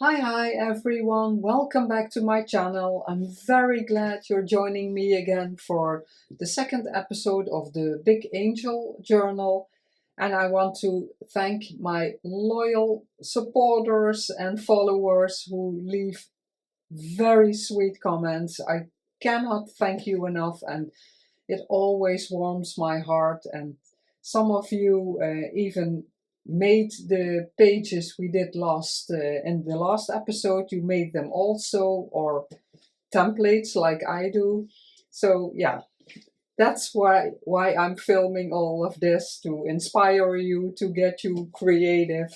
Hi everyone, welcome back to my channel. I'm very glad you're joining me again for the second episode of the Big Angel Journal. And I want to thank my loyal supporters and followers who leave very sweet comments. I cannot thank you enough, and it always warms my heart. And some of you even made the pages we did in the last episode. You made them also, or templates like I do. So yeah, that's why I'm filming all of this, to inspire you, to get you creative,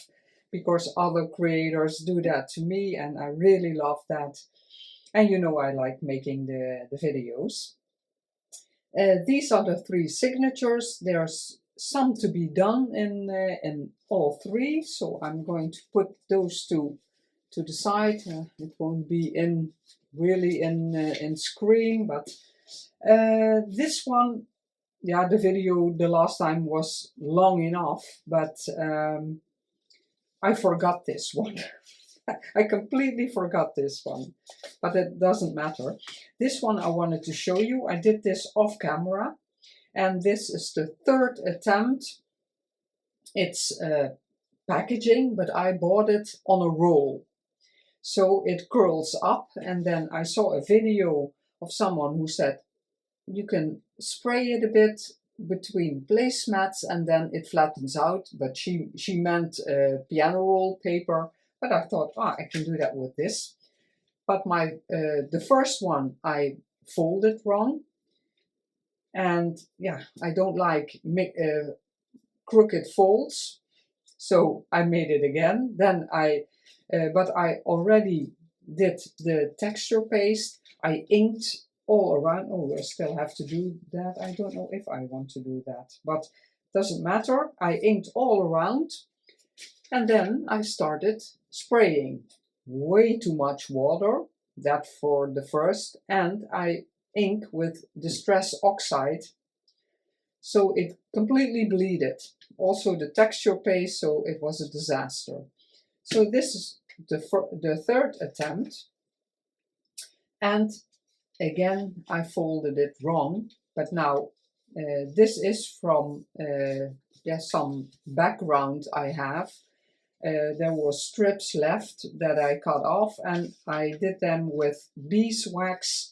because other creators do that to me and I really love that. And you know I like making the videos. These are the three signatures. There's some to be done in all three, so I'm going to put those two to the side. It won't be really in screen, but this one, yeah, the video the last time was long enough, but I forgot this one. I completely forgot this one, but it doesn't matter. This one I wanted to show you. I did this off camera, and this is the third attempt. It's packaging, but I bought it on a roll. So it curls up, and then I saw a video of someone who said you can spray it a bit between placemats and then it flattens out, but she meant piano roll paper. But I thought, I can do that with this. But the first one I folded wrong, and yeah, I don't like crooked folds, so I made it again. Then but I already did the texture paste. I inked all around. Oh, I still have to do that. I don't know if I want to do that, but doesn't matter. I inked all around, and then I started spraying. Way too much water, that for the first, and I ink with Distress Oxide, so it completely bleeded. Also the texture paste, so it was a disaster. So this is the third attempt, and again I folded it wrong, but now this is from some background I have. There was strips left that I cut off, and I did them with beeswax.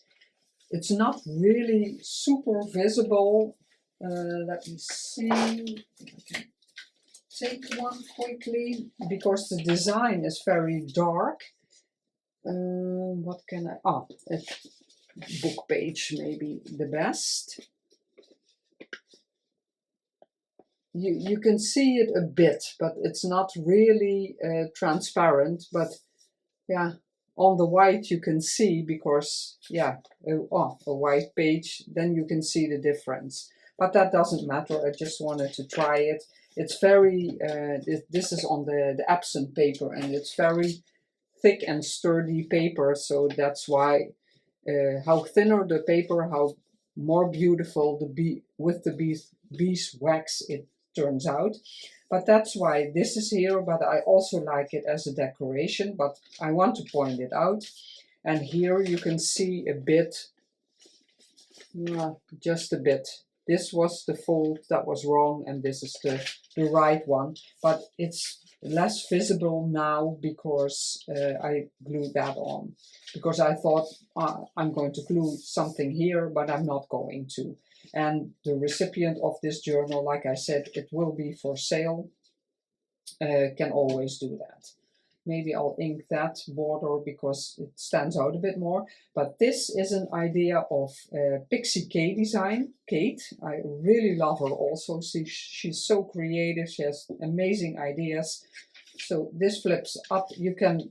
It's not really super visible. Let me see if I can take one quickly, because the design is very dark. What can I... a book page maybe the best. You can see it a bit, but it's not really transparent. But yeah, on the white you can see, because yeah, a white page, then you can see the difference. But that doesn't matter. I just wanted to try it. It's very, this is on the absent paper, and it's very thick and sturdy paper, so that's why how thinner the paper, how more beautiful with the beeswax it turns out. But that's why this is here, but I also like it as a decoration, but I want to point it out. And here you can see a bit, just a bit. This was the fold that was wrong, and this is the right one, but it's less visible now because I glued that on, because I thought I'm going to glue something here, but I'm not going to. And the recipient of this journal, like I said, it will be for sale, can always do that. Maybe I'll ink that border because it stands out a bit more. But this is an idea of Pixie K Design, Kate. I really love her also. She's so creative. She has amazing ideas. So this flips up. You can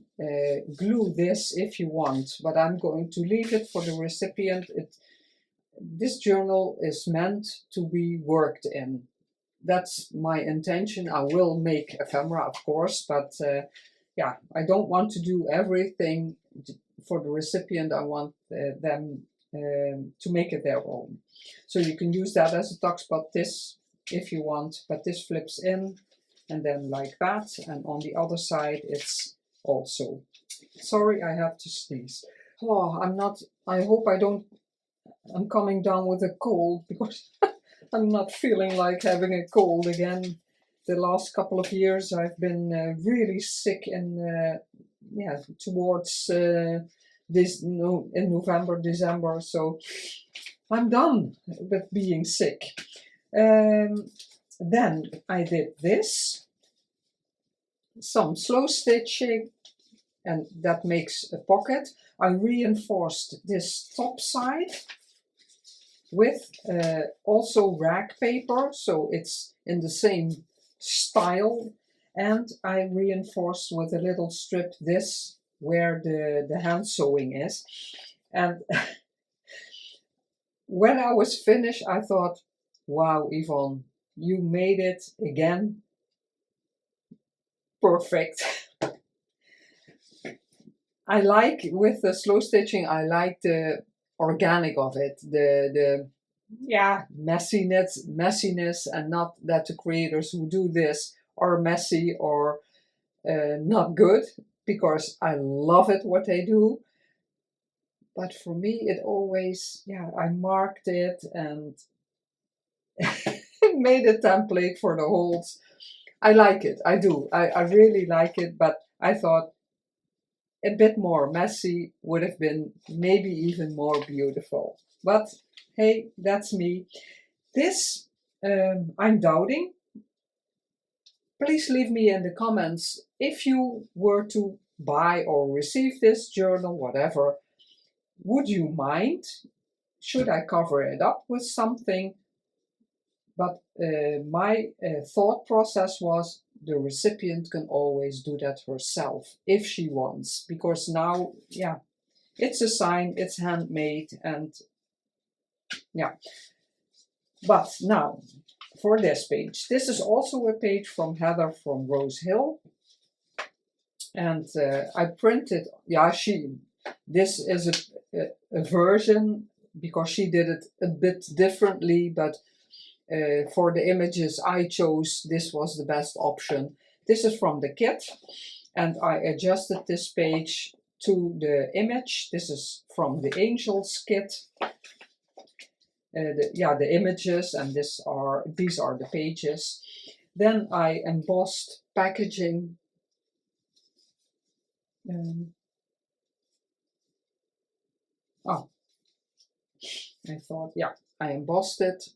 glue this if you want, but I'm going to leave it for the recipient. This journal is meant to be worked in. That's my intention. I will make ephemera, of course, but yeah, I don't want to do everything for the recipient. I want them to make it their own. So you can use that as a tuck spot, this if you want, but this flips in and then like that. And on the other side, it's also. Sorry, I have to sneeze. Oh, I hope I'm coming down with a cold because I'm not feeling like having a cold again. The last couple of years I've been really sick in towards in November, December, so I'm done with being sick. Then I did this, some slow stitching, and that makes a pocket. I reinforced this top side with also rag paper, so it's in the same style, and I reinforced with a little strip this where the hand sewing is. And when I was finished, I thought, wow, Yvonne, you made it again perfect. I like, with the slow stitching, I like the organic of it, the messiness, and not that the creators who do this are messy or not good, because I love it what they do. But for me, it always, I marked it and made a template for the holes. I like it, I do. I really like it, but I thought a bit more messy would have been maybe even more beautiful. But hey, that's me. This, I'm doubting. Please leave me in the comments if you were to buy or receive this journal, whatever. Would you mind? Should I cover it up with something? But my thought process was, the recipient can always do that herself if she wants, because now, it's a sign, it's handmade, and But now, for this page, this is also a page from Heather from Rose Hill, and I printed, this is a version, because she did it a bit differently, but for the images I chose, this was the best option. This is from the kit, and I adjusted this page to the image. This is from the Angels kit. The images, and these are the pages. Then I embossed packaging. I thought, I embossed it.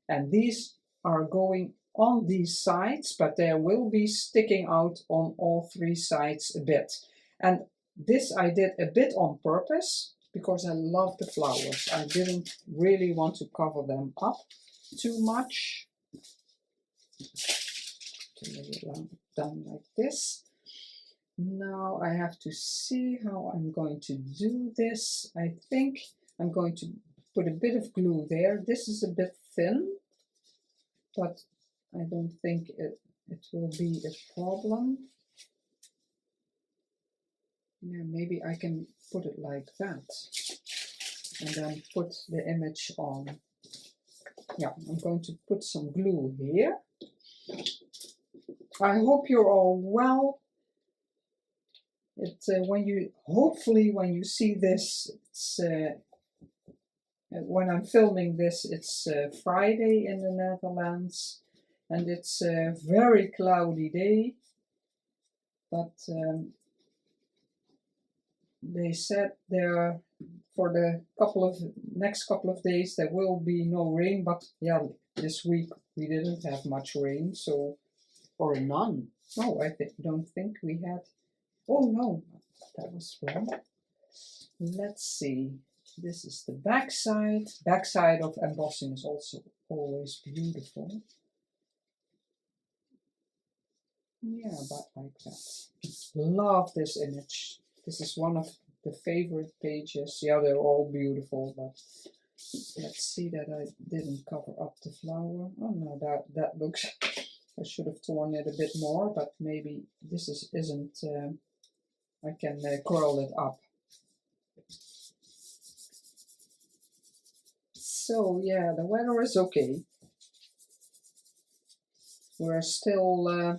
And these are going on these sides, but they will be sticking out on all three sides a bit. And this I did a bit on purpose, because I love the flowers. I didn't really want to cover them up too much. Done like this. Now I have to see how I'm going to do this. I think I'm going to put a bit of glue there. This is a bit thin, but I don't think it will be a problem. Yeah, maybe I can put it like that and then put the image on. I'm going to put some glue here. I hope you're all well. Hopefully when you see this, it's when I'm filming this, it's Friday in the Netherlands, and it's a very cloudy day, but they said there for the next couple of days there will be no rain, but this week we didn't have much rain, so, or none. No, I don't think we had. Oh no, that was wrong. Let's see. This is the back side. Back side of embossing is also always beautiful. About like that. Love this image. This is one of the favorite pages. They're all beautiful, but let's see that I didn't cover up the flower. Oh no, that looks, I should have torn it a bit more, but maybe this isn't, I can curl it up. So the weather is okay. We're still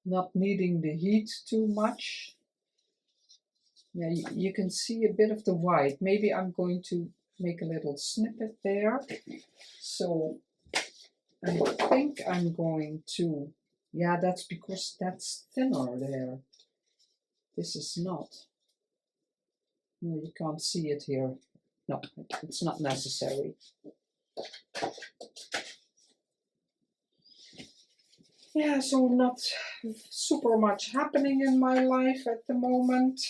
not needing the heat too much. Yeah, you can see a bit of the white. Maybe I'm going to make a little snippet there. So I think I'm going to, yeah, that's because that's thinner there. This is not. No, you can't see it here. No, it's not necessary. Yeah, so not super much happening in my life at the moment.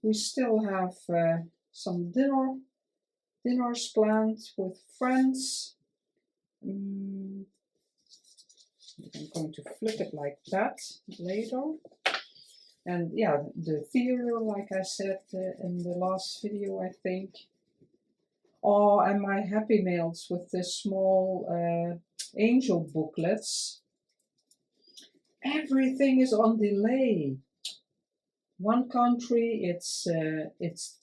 We still have some dinners planned with friends. I'm going to flip it like that later. And yeah, the theater, like I said in the last video, I think. Oh, and my Happy Mails with the small angel booklets. Everything is on delay. One country, it's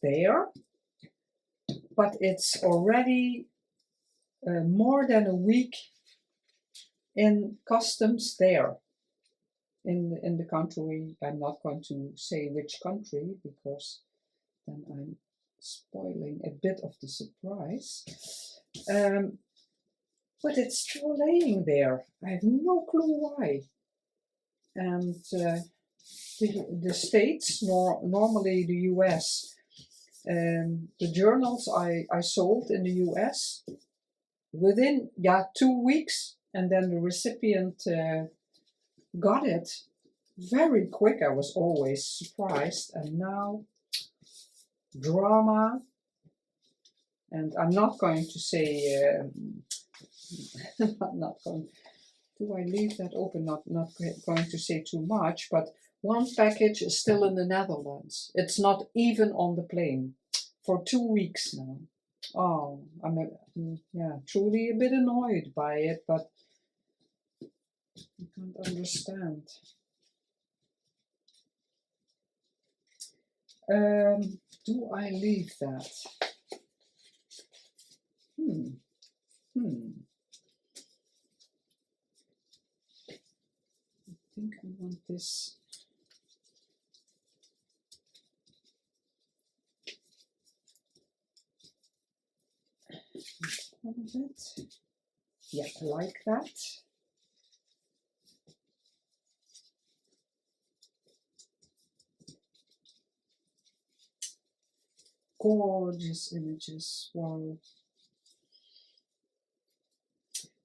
there, but it's already more than a week in customs there. In the country, I'm not going to say which country because then I'm spoiling a bit of the surprise. But it's still laying there. I have no clue why. And the States, normally the US, the journals I sold in the US within 2 weeks, and then the recipient got it very quick. I was always surprised, and now drama. And I'm not going to say, I'm not going. Do I leave that open? Not going to say too much, but one package is still in the Netherlands. It's not even on the plane for 2 weeks now. Oh, I'm truly a bit annoyed by it, but I can't understand. Do I leave that? I think I want this. What is it? Yeah, I like that. Gorgeous images. Wow.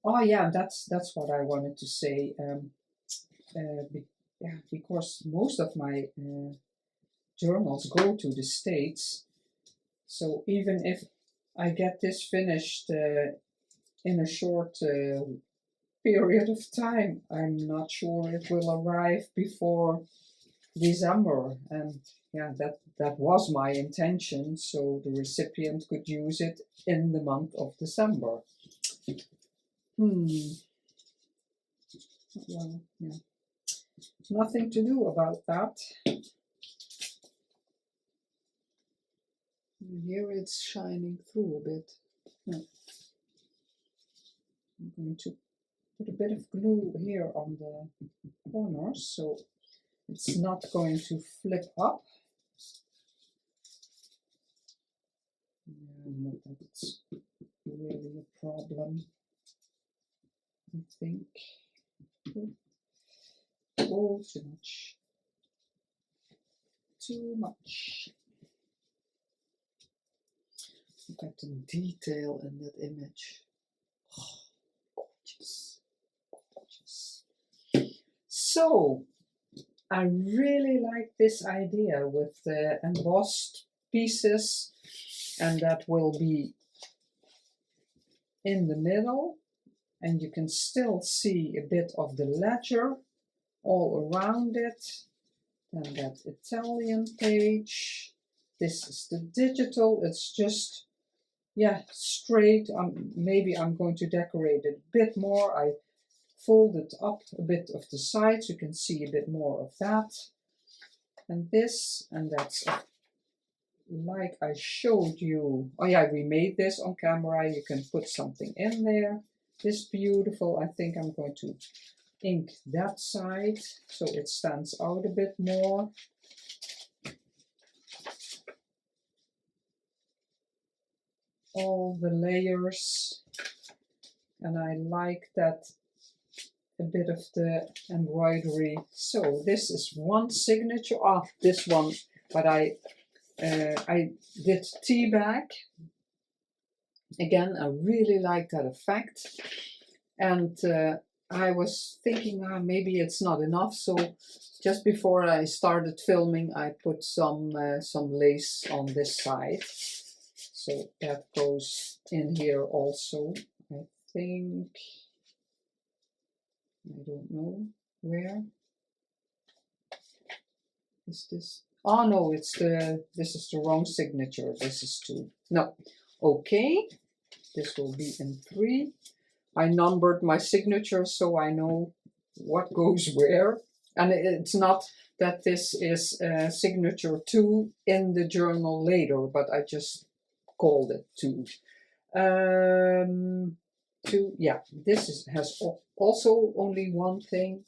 Oh yeah, that's what I wanted to say. Because most of my journals go to the States, so even if I get this finished in a short period of time, I'm not sure it will arrive before December. And yeah, that was my intention, so the recipient could use it in the month of December. Well, yeah, nothing to do about that. Here it's shining through a bit. Yeah. I'm going to put a bit of glue here on the corners so it's not going to flip up. Yeah, not that it's really a problem, I think. Oh, too much. Too much. Look at the detail in that image. Oh, gorgeous. Gorgeous. So, I really like this idea with the embossed pieces, and that will be in the middle, and you can still see a bit of the ledger all around it. And that Italian page. This is the digital. It's just, yeah, straight. Maybe I'm going to decorate it a bit more. I folded up a bit of the sides. You can see a bit more of that. And this, and that's like I showed you. Oh yeah, we made this on camera. You can put something in there. This beautiful. I think I'm going to ink that side so it stands out a bit more. All the layers, and I like that a bit of the embroidery. So this is one signature. Ah, this one, but I did tea bag. Again, I really like that effect, and I was thinking maybe it's not enough, so just before I started filming I put some lace on this side, so that goes in here also. I think, I don't know where is this. Oh no, it's this is the wrong signature. This is 2. No, okay, this will be in 3. I numbered my signatures so I know what goes where. And it's not that this is signature 2 in the journal later, but I just called it 2. 2, yeah, this has also only one thing.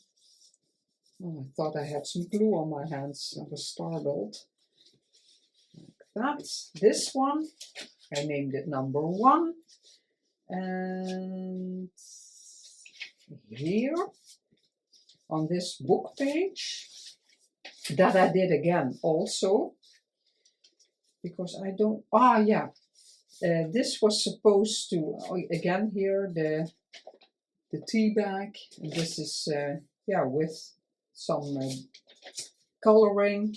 Oh, I thought I had some glue on my hands. I was startled. Like that. This one, I named it number 1. And here on this book page, that I did again also, because I don't, this was supposed to, again here, the tea bag, and this is, with some coloring.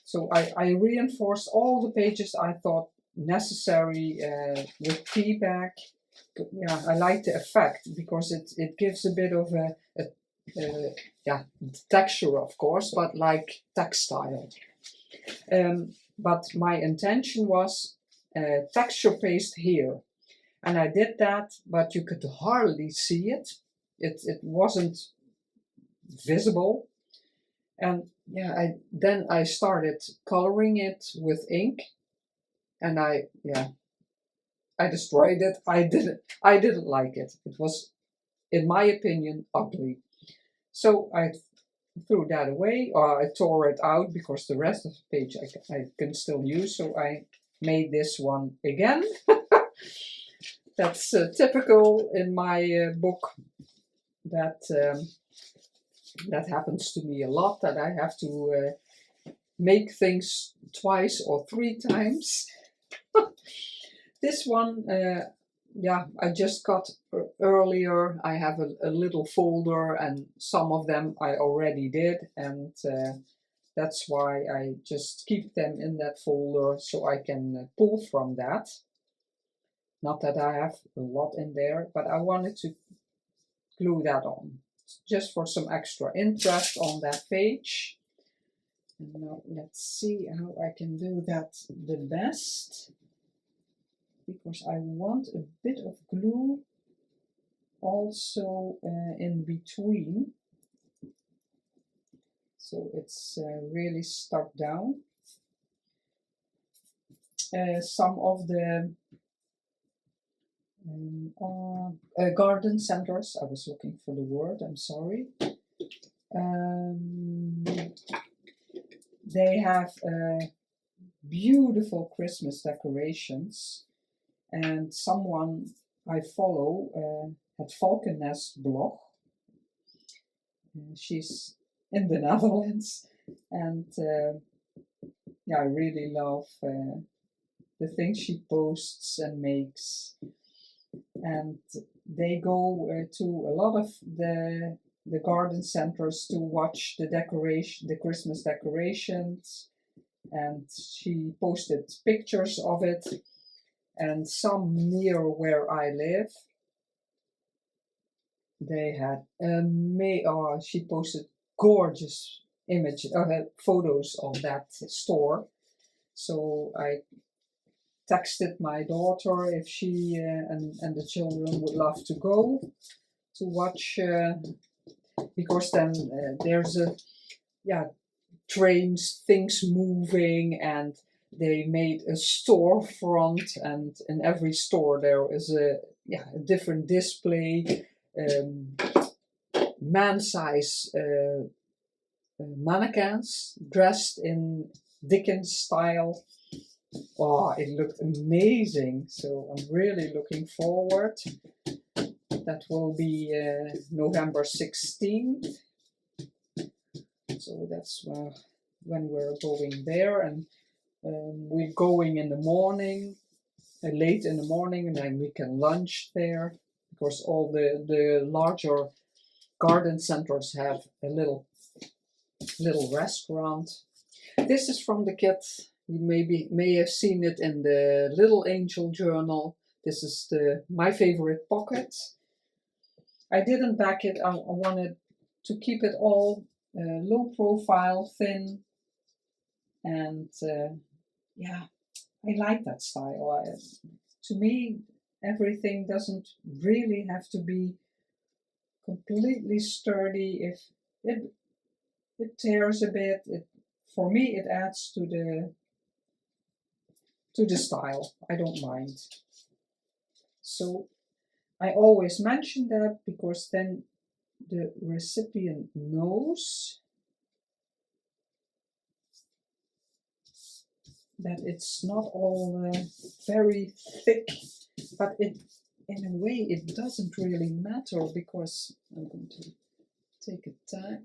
So I reinforced all the pages I thought necessary with tea bag. But, yeah, I like the effect because it gives a bit of a texture, of course, but like textile. But my intention was texture paste here, and I did that, but you could hardly see it. It wasn't visible, and yeah, then I started coloring it with ink, and I destroyed it. I didn't like it. It was, in my opinion, ugly. So I threw that away, or I tore it out, because the rest of the page I can still use. So I made this one again. That's typical in my book. That happens to me a lot, that I have to make things 2 or 3 times. This one, I just got earlier. I have a little folder, and some of them I already did, and that's why I just keep them in that folder so I can pull from that. Not that I have a lot in there, but I wanted to glue that on, just for some extra interest on that page. And now let's see how I can do that the best, because I want a bit of glue also in between, so it's really stuck down. Some of the garden centers, I was looking for the word, I'm sorry, they have beautiful Christmas decorations, and someone I follow at Valkennest blog, she's in the Netherlands, and I really love the things she posts and makes. And they go to a lot of the garden centers to watch the Christmas decorations, and she posted pictures of it, and some near where I live, they had she posted gorgeous photos of that store. So I texted my daughter if she and the children would love to go to watch, because then there's trains, things moving, and they made a storefront, and in every store there is a different display man-size mannequins dressed in Dickens style. Oh, it looked amazing. So I'm really looking forward. That will be November 16th. So that's when we're going there, and we're going in the morning, late in the morning, and then we can lunch there, because all the larger garden centers have a little restaurant. This is from the kit. You may have seen it in the Little Angel journal. This is my favorite pocket. I didn't back it. I wanted to keep it all low profile, thin, and yeah, I like that style. To me, everything doesn't really have to be completely sturdy. If it tears a bit, for me it adds to the style. I don't mind. So I always mention that, because then the recipient knows that it's not all very thick, but in a way it doesn't really matter, because I'm going to take a tag.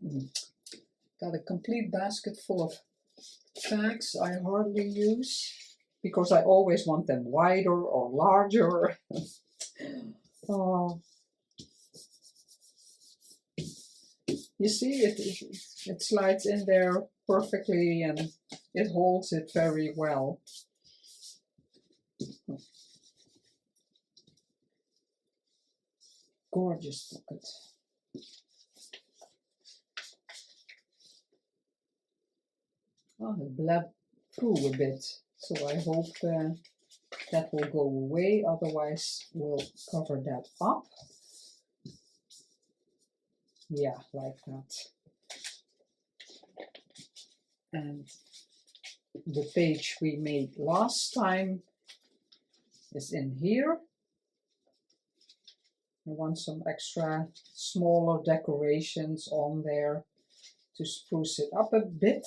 Got a complete basket full of tags I hardly use, because I always want them wider or larger. Oh. You see, it slides in there perfectly, and it holds it very well. Gorgeous pocket. Oh, it bled through a bit, so I hope that will go away, otherwise we'll cover that up. Yeah, like that. And the page we made last time is in here. I want some extra smaller decorations on there to spruce it up a bit.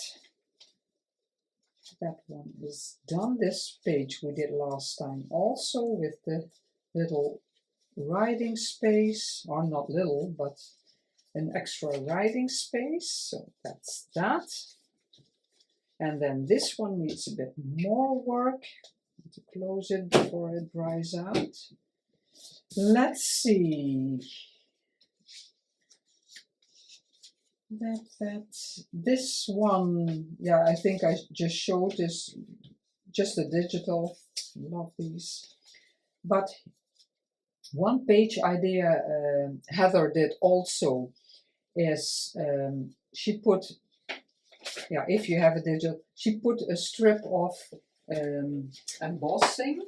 That one is done. This page we did last time also, with the little writing space, or not little, but an extra writing space. So that's that. And then this one needs a bit more work. To close it before it dries out. Let's see. This one, yeah, I think I just showed this, just a digital. Love these. But one page idea Heather did also is she put, yeah, if you have a digital, she put a strip of embossing.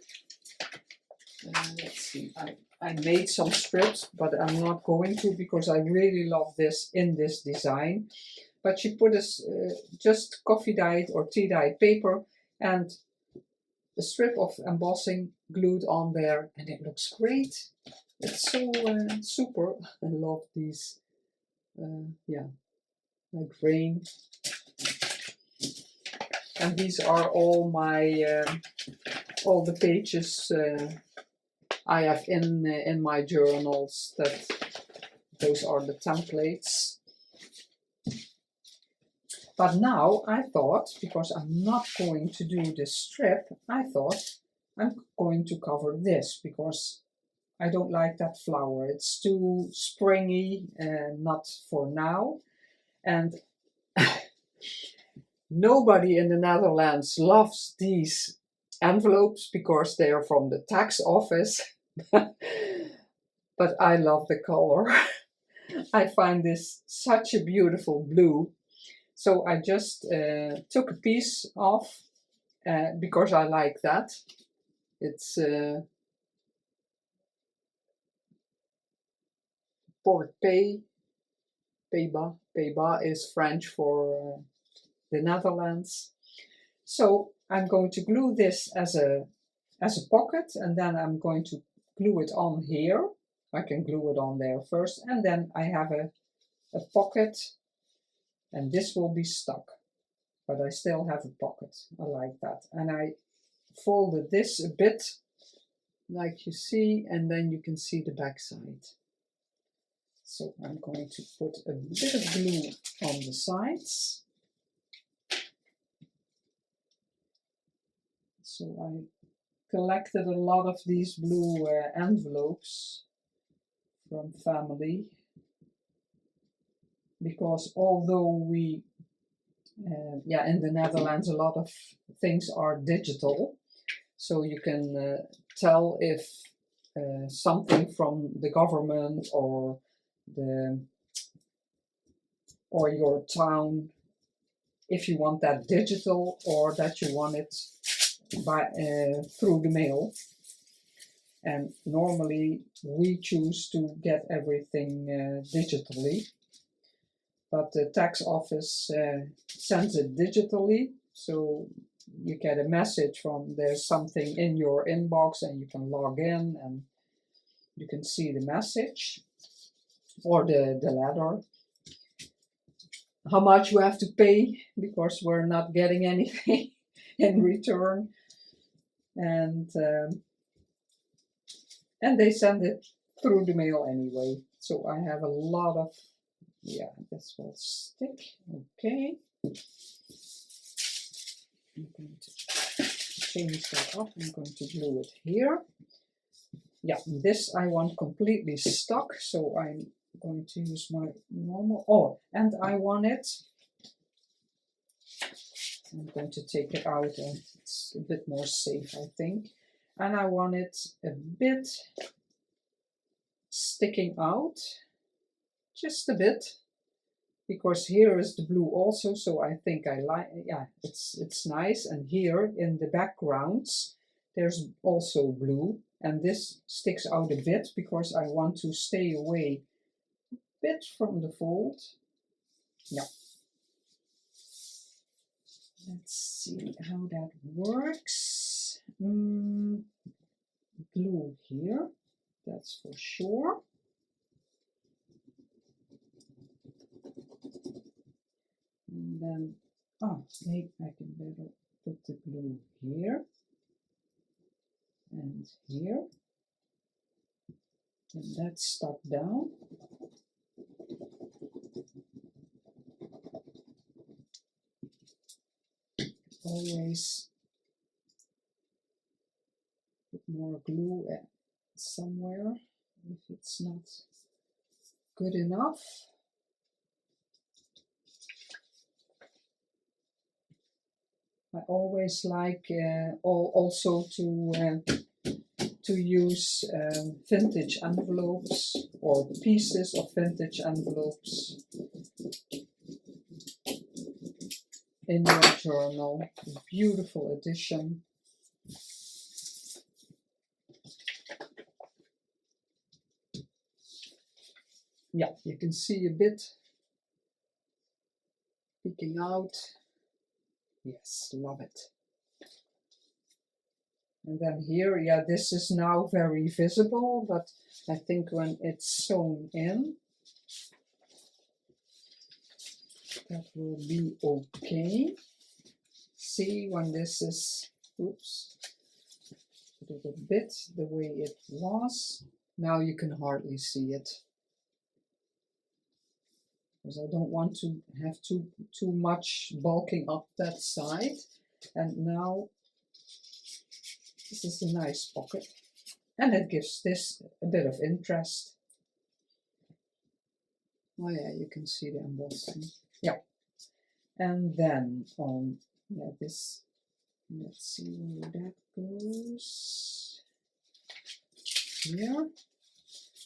Let's see, I made some strips, but I'm not going to, because I really love this in this design. But she put just coffee dyed or tea dyed paper and a strip of embossing glued on there, and it looks great. It's so super. I love these, yeah, like rain. And these are all my all the pages I have in my journals. Those are the templates. But now I thought, because I'm not going to do this strip, I thought I'm going to cover this, because I don't like that flower. It's too springy, not for now. And nobody in the Netherlands loves these envelopes because they are from the tax office. But I love the color. I find this such a beautiful blue. So I just took a piece off because I like that. It's Pays-Bas. Pays-Bas is French for the Netherlands. So I'm going to glue this as a pocket, and then I'm going to glue it on here. I can glue it on there first, and then I have a pocket, and this will be stuck, but I still have a pocket. I like that. And I folded this a bit, like you see, and then you can see the back side. So I'm going to put a bit of glue on the sides. So I collected a lot of these blue envelopes from family, because although we, in the Netherlands a lot of things are digital, so you can tell if something from the government or your town, if you want that digital or that you want it by through the mail. And normally we choose to get everything digitally, but the tax office sends it digitally, so you get a message from there's something in your inbox, and you can log in and you can see the message or the letter. How much you have to pay, because we're not getting anything in return, and they send it through the mail anyway. So I have a lot of, this will stick. Okay, I'm going to change that up. I'm going to glue it here. Yeah, this I want completely stuck, so I'm going to use my normal, and I want it, I'm going to take it out, and it's a bit more safe, I think, and I want it a bit sticking out, just a bit, because here is the blue also, so I think I like, it's nice. And here in the backgrounds there's also blue, and this sticks out a bit because I want to stay away a bit from the fold. Yeah. Let's see how that works. Glue here, that's for sure. And then, maybe I can better put the glue here and here. And that's stuck down. Always put more glue somewhere if it's not good enough. I always like also to use vintage envelopes or pieces of vintage envelopes in your journal. A beautiful addition. Yeah, you can see a bit peeking out. Yes, love it. And then here, this is now very visible, but I think when it's sewn in, that will be okay. See, when this is, oops, put it a bit the way it was. Now you can hardly see it, because I don't want to have too much bulking up that side. And now this is a nice pocket, and it gives this a bit of interest. Oh yeah, you can see the embossing. Yeah, and then on this, let's see where that goes. Here.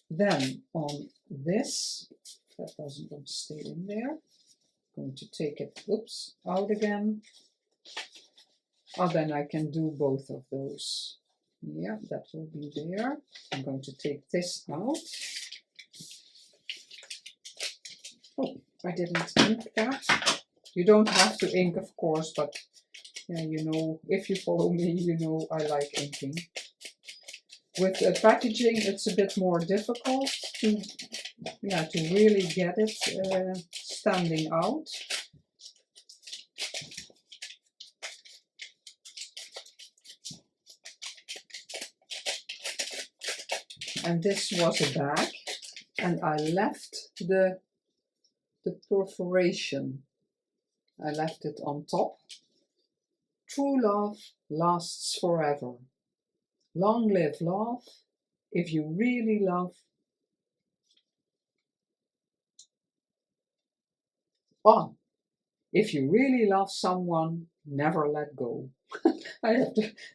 Then on this, that doesn't want to stay in there. I'm going to take it, out again. Oh, then I can do both of those. Yeah, that will be there. I'm going to take this out. Oh, I didn't ink that. You don't have to ink, of course, but yeah, you know, if you follow me, you know I like inking. With packaging, it's a bit more difficult to, yeah, to really get it standing out. And this was a bag, and I left the perforation. I left it on top. True love lasts forever. Long live love. If you really love. Oh, if you really love someone, never let go. I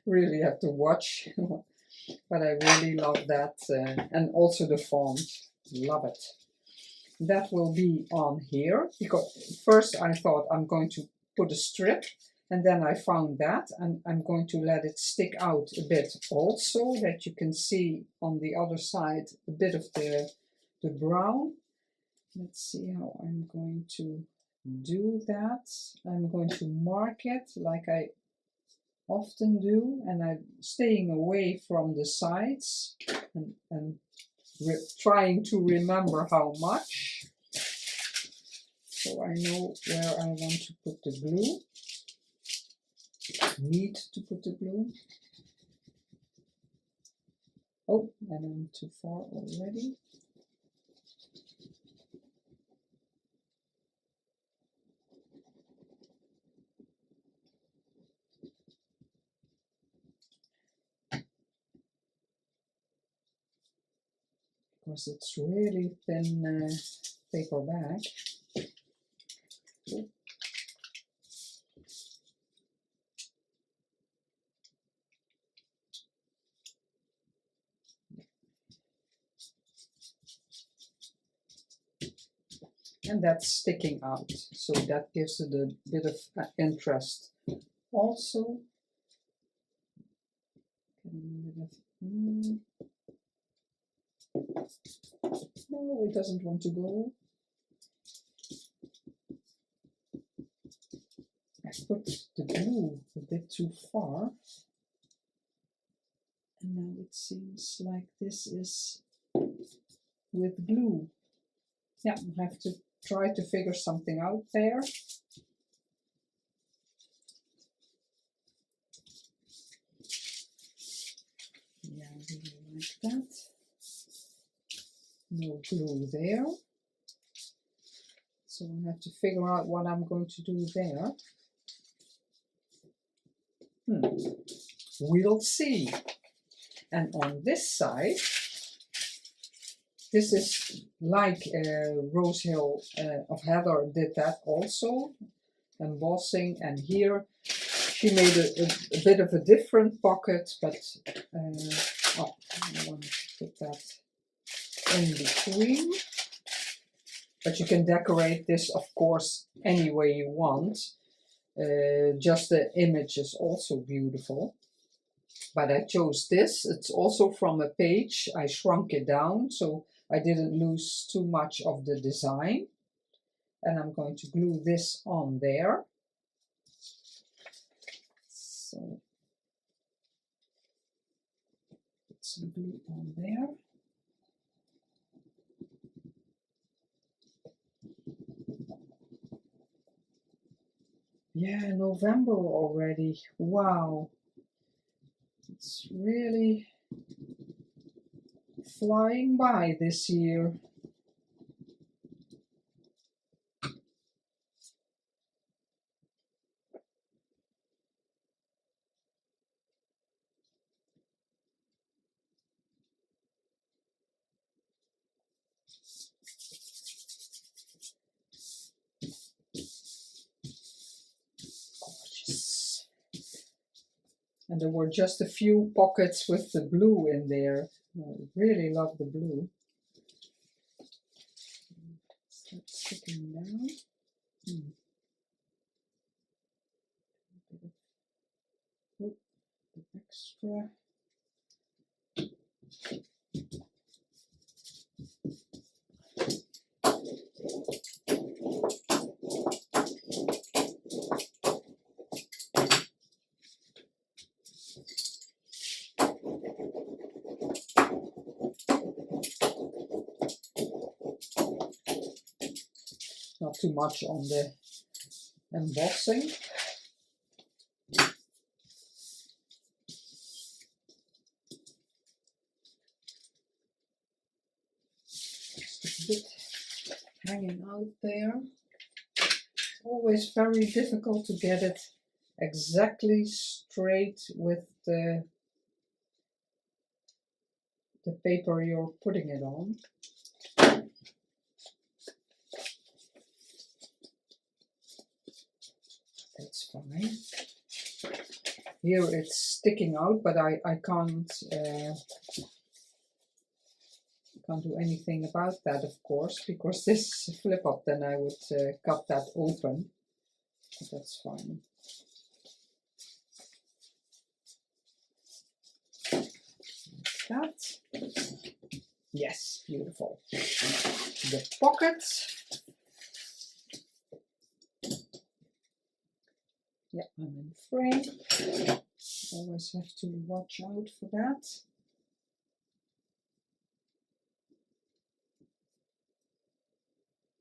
really have to watch, but I really love that, and also the font. Love it. That will be on here, because first I thought I'm going to put a strip, and then I found that, and I'm going to let it stick out a bit also, that you can see on the other side a bit of the brown. Let's see how I'm going to do that. I'm going to mark it like I often do, and I'm staying away from the sides and trying to remember how much, so I know where I want to put the glue. Need to put the glue. Oh, and I'm too far already. Because it's really thin paper bag. Oh. And that's sticking out, so that gives it a bit of interest. Also, no, it doesn't want to go. I put the glue a bit too far, and now it seems like this is with glue. Yeah, I have to try to figure something out there. Yeah, I really like that. No glue there. So I have to figure out what I'm going to do there. We'll see. And on this side, this is like Rose Hill of Heather did that also, embossing, and here she made a bit of a different pocket, but oh, I want to put that in between. But you can decorate this, of course, any way you want. Just the image is also beautiful. But I chose this. It's also from a page. I shrunk it down so I didn't lose too much of the design. And I'm going to glue this on there. So put some glue on there. Yeah, November already. Wow. It's really flying by this year. Gorgeous. And there were just a few pockets with the blue in there. I really love the blue. Start sticking down. Oh, the extra. not too much on the embossing. Just a bit hanging out there. Always very difficult to get it exactly straight with the paper you're putting it on. That's fine. Here it's sticking out, but I can't do anything about that, of course, because this flip up, then I would cut that open. But that's fine. Like that. Yes, beautiful. The pockets. Yeah, I'm in frame. Always have to watch out for that.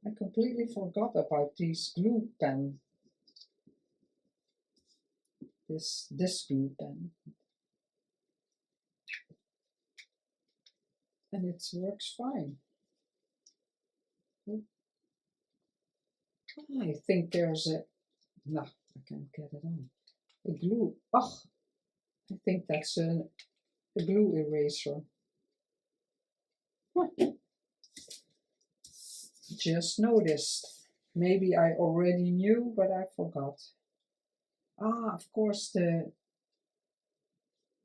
I completely forgot about these glue pen. This glue pen. And it works fine. I think there's a, no, I can't get it on. A glue, oh, I think that's a glue eraser. Huh. Just noticed. Maybe I already knew, but I forgot. Ah, of course, I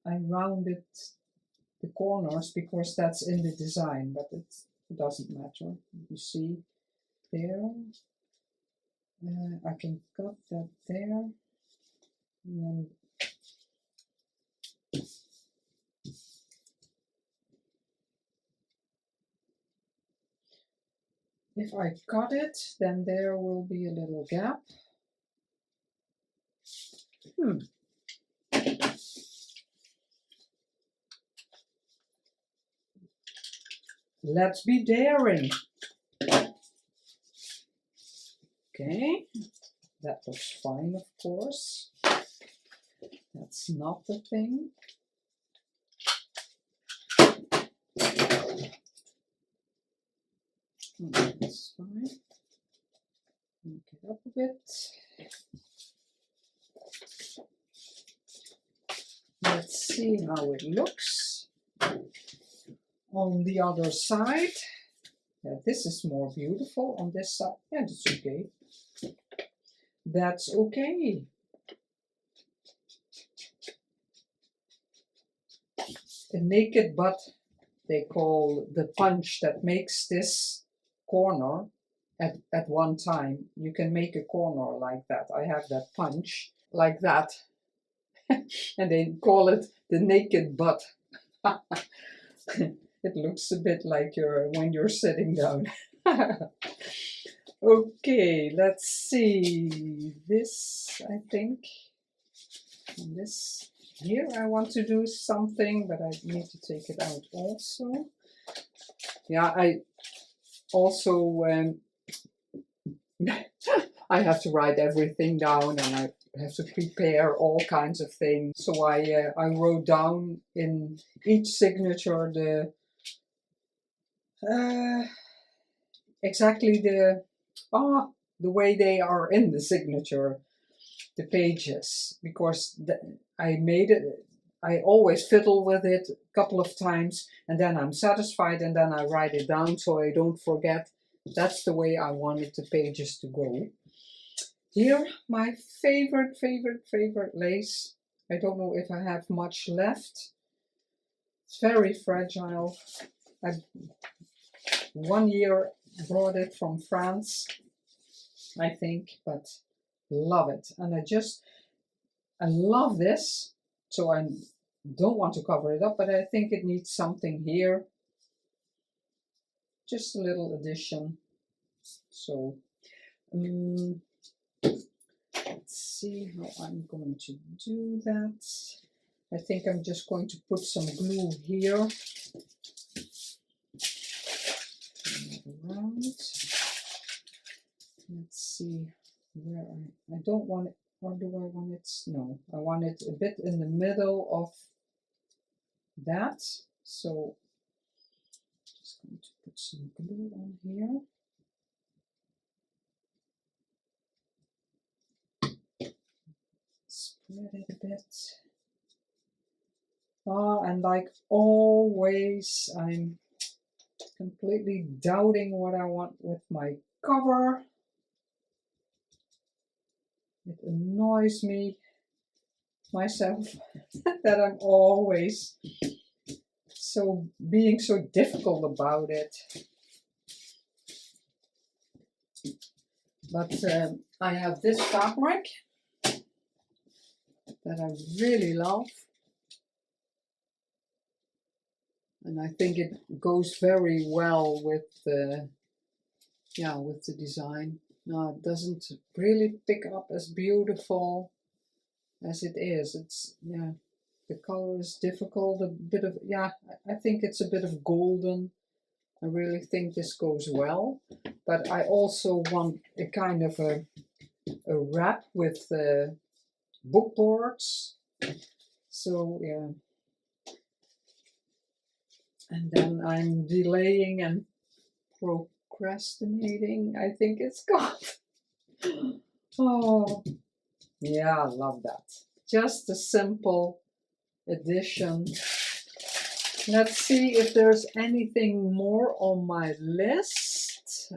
rounded the corners because that's in the design, but it doesn't matter. You see there. I can cut that there. And then if I cut it, then there will be a little gap. Let's be daring. Okay, that looks fine, of course. That's not the thing. That's fine. Make it up a bit. Let's see how it looks on the other side. Yeah, this is more beautiful on this side. Yeah, that's okay. That's okay. The naked butt, they call the punch that makes this corner at one time. You can make a corner like that. I have that punch like that. And they call it the naked butt. It looks a bit like when you're sitting down. Okay, let's see. This, I think, and this here I want to do something, but I need to take it out also. Yeah, I also I have to write everything down, and I have to prepare all kinds of things. So I wrote down in each signature the exactly the way they are in the signature, the pages, because I made it. I always fiddle with it a couple of times, and then I'm satisfied, and then I write it down so I don't forget. That's the way I wanted the pages to go. Here, my favorite lace. I don't know if I have much left. It's very fragile. I 1 year brought it from France, I think, but love it. And I love this, so I don't want to cover it up, but I think it needs something here. Just a little addition. So, let's see how I'm going to do that. I think I'm just going to put some glue here. Around. see where I don't want it, or do I want it? No, I want it a bit in the middle of that. So just going to put some glue on here. Spread it a bit. Oh, and like always, I'm completely doubting what I want with my cover. It annoys me myself that I'm always being so difficult about it. But I have this fabric that I really love, and I think it goes very well with the design. No, it doesn't really pick up as beautiful as it is. It's, yeah, the color is difficult, a bit of, yeah, I think it's a bit of golden. I really think this goes well, but I also want a kind of a wrap with book boards. So yeah, and then I'm delaying and procrastinating. I think it's called. Oh yeah, I love that. Just a simple addition. Let's see if there's anything more on my list.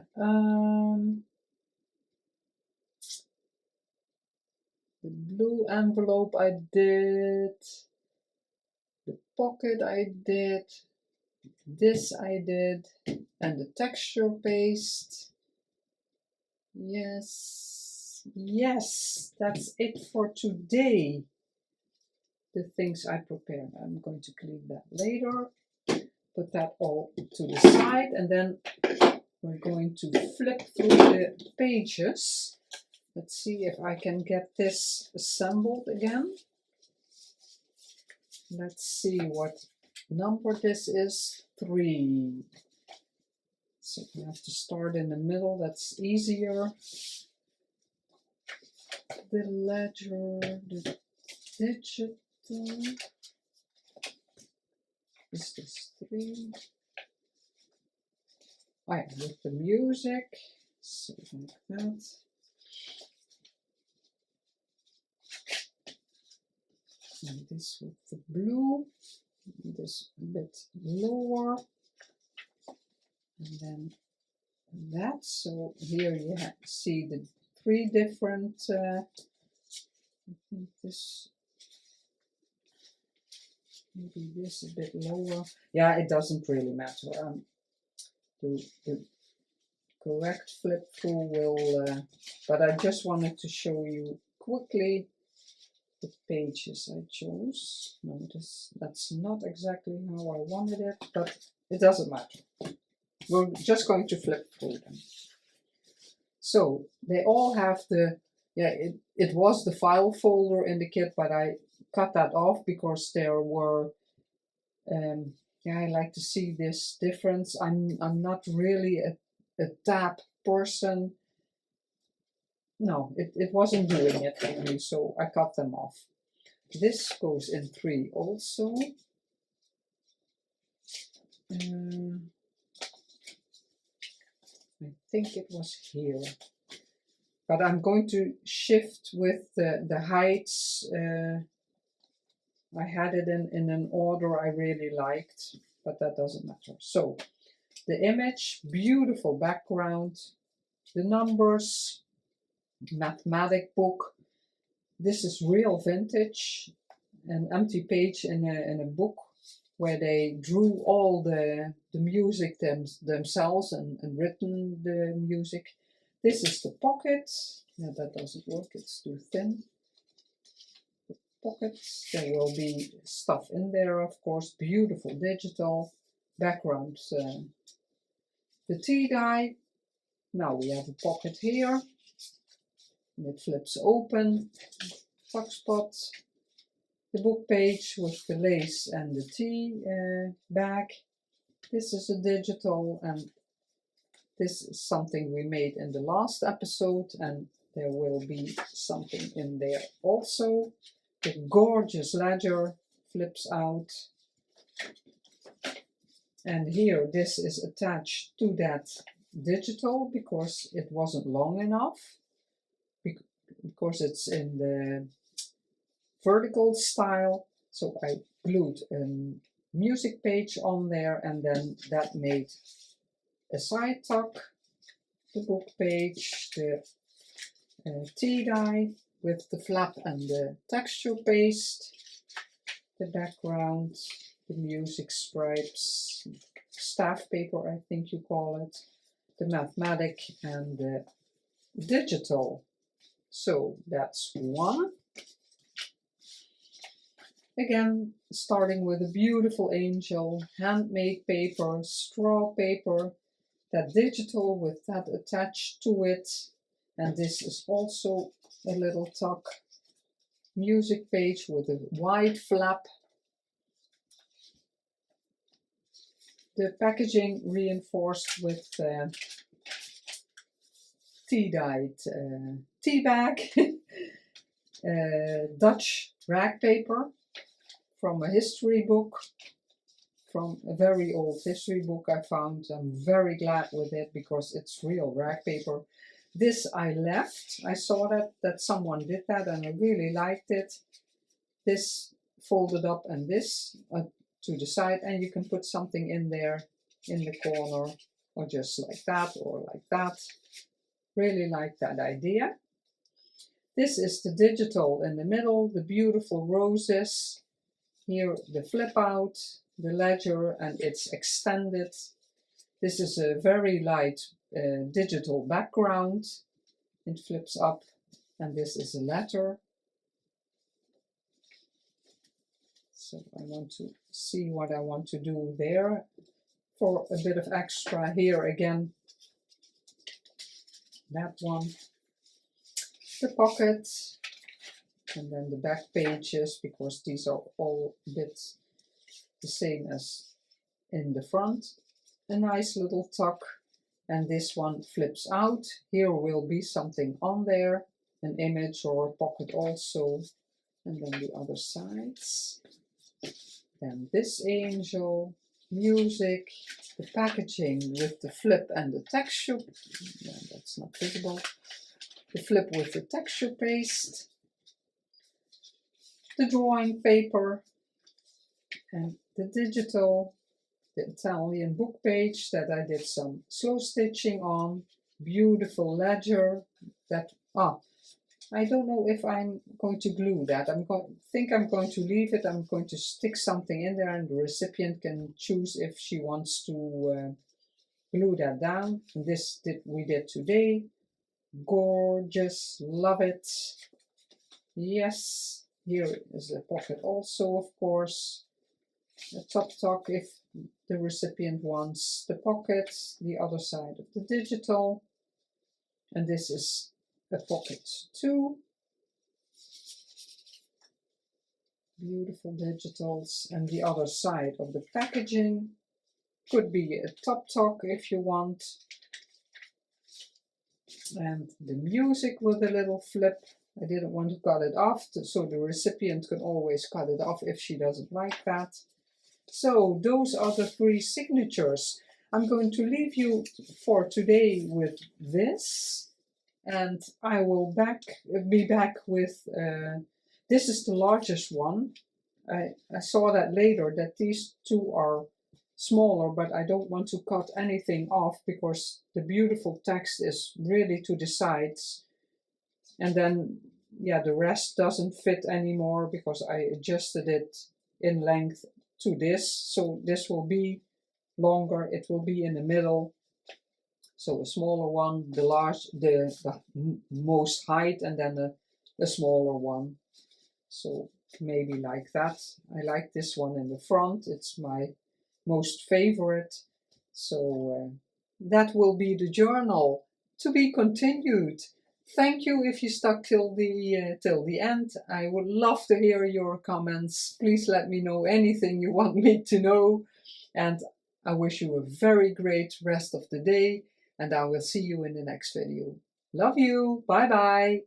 The blue envelope I did, the pocket I did, this I did, and the texture paste. Yes, yes, that's it for today. The things I prepared. I'm going to clean that later. Put that all to the side, and then we're going to flip through the pages. Let's see if I can get this assembled again. Let's see what number this is. 3. So we have to start in the middle, that's easier. The ledger, the digital. Is this 3? Oh yeah, with the music. So like that. And this with the blue. This a bit lower. And then that. So here you see the 3 different. I think this. Maybe this a bit lower. Yeah, it doesn't really matter. The correct flip through will, but I just wanted to show you quickly the pages I chose. No, that's not exactly how I wanted it, but it doesn't matter. We're just going to flip through them. So they all have the, yeah, it was the file folder in the kit, but I cut that off because there were, yeah, I like to see this difference. I'm not really a tab person. No, it wasn't doing it for me, so I cut them off. This goes in 3 also. I think it was here. But I'm going to shift with the heights. I had it in an order I really liked, but that doesn't matter. So the image, beautiful background, the numbers, mathematic book. This is real vintage, an empty page in a book where they drew all the music themselves and written the music. This is the pocket. Yeah, that doesn't work, it's too thin. The pockets, there will be stuff in there, of course, beautiful digital backgrounds. The tea dye. Now we have a pocket here, and it flips open. Tuck spot. The book page with the lace and the tea bag. This is a digital, and This is something we made in the last episode, and there will be something in there also. The gorgeous ledger flips out. And here, this is attached to that digital because it wasn't long enough. Because it's in the vertical style. So I glued a music page on there, and then that made a side tuck, the book page, the tea dye with the flap and the texture paste, the background, the music stripes, staff paper I think you call it, the mathematic and the digital. So that's one. Again, starting with a beautiful angel, handmade paper, straw paper, that digital with that attached to it. And this is also a little tuck. Music page with a wide flap. The packaging reinforced with tea-dyed tea bag, Dutch rag paper from a history book, from a very old history book I found. I'm very glad with it because it's real rag paper. This I left. I saw that someone did that and I really liked it. This folded up and this to the side, and you can put something in there in the corner, or just like that or like that. Really like that idea. This is the digital in the middle, the beautiful roses. Here the flip out, the ledger, and it's extended. This is a very light digital background. It flips up, and this is a letter. So I want to see what I want to do there for a bit of extra. Here again, that one, the pocket, and then the back pages, because these are all a bit the same as in the front. A nice little tuck, and this one flips out. Here will be something on there, an image or a pocket also, and then the other sides. Then this angel, music, the packaging with the flip and the texture. No, that's not visible. The flip with the texture paste, the drawing paper, and the digital, the Italian book page that I did some slow stitching on. Beautiful ledger that, I don't know if I'm going to glue that. I'm going to leave it. I'm going to stick something in there, and the recipient can choose if she wants to glue that down. And this we did today. Gorgeous, love it. Yes, here is a pocket also, of course. A top tuck if the recipient wants the pocket, the other side of the digital. And this is a pocket too. Beautiful digitals, and the other side of the packaging could be a top tuck if you want. And the music with a little flip. I didn't want to cut it off, so the recipient can always cut it off if she doesn't like that. So those are the 3 signatures. I'm going to leave you for today with this. And I will be back with, this is the largest one. I saw that later, that these 2 are smaller, but I don't want to cut anything off because the beautiful text is really to the sides. And then, yeah, the rest doesn't fit anymore because I adjusted it in length to this. So this will be longer, it will be in the middle. So a smaller one, the most height, and then a smaller one. So maybe like that. I like this one in the front. It's my most favorite. So that will be the journal. To be continued. Thank you if you stuck till the end. I would love to hear your comments. Please let me know anything you want me to know. And I wish you a very great rest of the day. and I will see you in the next video. Love you. Bye bye.